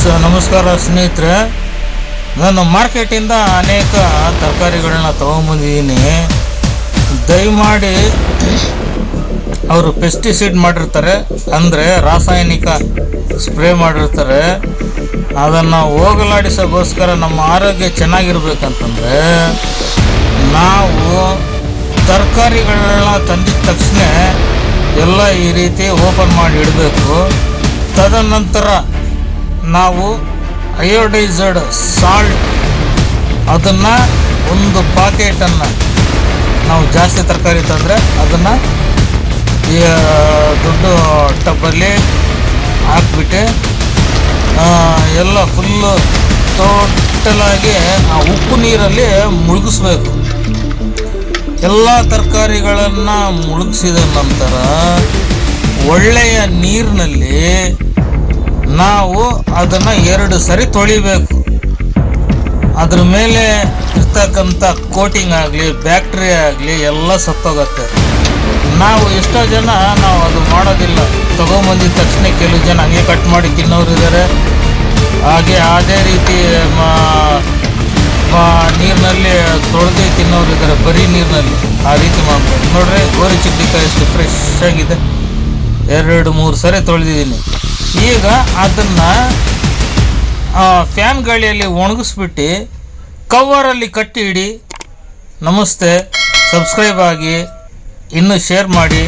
ನಮಸ್ಕಾರ ಸ್ನೇಹಿತರೆ. ನಾನು ಮಾರ್ಕೆಟಿಂದ ಅನೇಕ ತರಕಾರಿಗಳನ್ನ ತೊಗೊಂಬಂದಿದ್ದೀನಿ. ದಯಮಾಡಿ ಅವರು ಪೆಸ್ಟಿಸೈಡ್ ಮಾಡಿರ್ತಾರೆ, ಅಂದರೆ ರಾಸಾಯನಿಕ ಸ್ಪ್ರೇ ಮಾಡಿರ್ತಾರೆ. ಅದನ್ನು ಹೋಗಲಾಡಿಸೋಗೋಸ್ಕರ ನಮ್ಮ ಆರೋಗ್ಯ ಚೆನ್ನಾಗಿರ್ಬೇಕಂತಂದರೆ ನಾವು ತರಕಾರಿಗಳನ್ನ ತಂದಿದ ತಕ್ಷಣ ಎಲ್ಲ ಈ ರೀತಿ ಓಪನ್ ಮಾಡಿ ಇಡಬೇಕು. ತದನಂತರ ನಾವು ಅಯೋಡೈಸ್ಡ್ ಸಾಲ್ಟ್ ಅದನ್ನು ಒಂದು ಪಾಕೆಟನ್ನು ನಾವು ಜಾಸ್ತಿ ತರಕಾರಿ ತಂದರೆ ಅದನ್ನು ದೊಡ್ಡ ಟಬ್ಬಲ್ಲಿ ಹಾಕ್ಬಿಟ್ಟು ಎಲ್ಲ ಫುಲ್ಲು ಟೋಟಲಾಗಿ ಆ ಉಪ್ಪು ನೀರಲ್ಲಿ ಮುಳುಗಿಸ್ಬೇಕು. ಎಲ್ಲ ತರಕಾರಿಗಳನ್ನು ಮುಳುಗಿಸಿದ ನಂತರ ಒಳ್ಳೆಯ ನೀರಿನಲ್ಲಿ ನಾವು ಅದನ್ನು 2 ಸರಿ ತೊಳಿಬೇಕು. ಅದ್ರ ಮೇಲೆ ಇರ್ತಕ್ಕಂಥ ಕೋಟಿಂಗ್ ಆಗಲಿ ಬ್ಯಾಕ್ಟೀರಿಯಾ ಆಗಲಿ ಎಲ್ಲ ಸತ್ತೋಗತ್ತೆ. ನಾವು ಎಷ್ಟೋ ಜನ ನಾವು ಅದು ಮಾಡೋದಿಲ್ಲ. ತೊಗೊಂಬಂದಿದ ತಕ್ಷಣ ಕೆಲವು ಜನ ಹಂಗೆ ಕಟ್ ಮಾಡಿ ತಿನ್ನೋರು ಇದ್ದಾರೆ, ಹಾಗೆ ಅದೇ ರೀತಿ ನೀರಿನಲ್ಲಿ ತೊಳೆದು ತಿನ್ನೋರು ಇದ್ದಾರೆ, ಬರೀ ನೀರಿನಲ್ಲಿ. ಆ ರೀತಿ ಮಾಡ್ಬೋದು. ನೋಡ್ರಿ, ಗೋರಿ ಚಿಕ್ಕಡಿಕಾಯಿ ಎಷ್ಟು ಫ್ರೆಶ್ ಆಗಿದೆ. 2-3 ಸರಿ ತೊಳೆದಿದ್ದೀನಿ. ಈಗ ಅದನ್ನು ಫ್ಯಾನ್ ಗಾಳಿಯಲ್ಲಿ ಒಣಗಿಸ್ಬಿಟ್ಟು ಕವರಲ್ಲಿ ಕಟ್ಟಿ ಇಡಿ. ನಮಸ್ತೆ. ಸಬ್ಸ್ಕ್ರೈಬ್ ಆಗಿ, ಇನ್ನೂ ಶೇರ್ ಮಾಡಿ.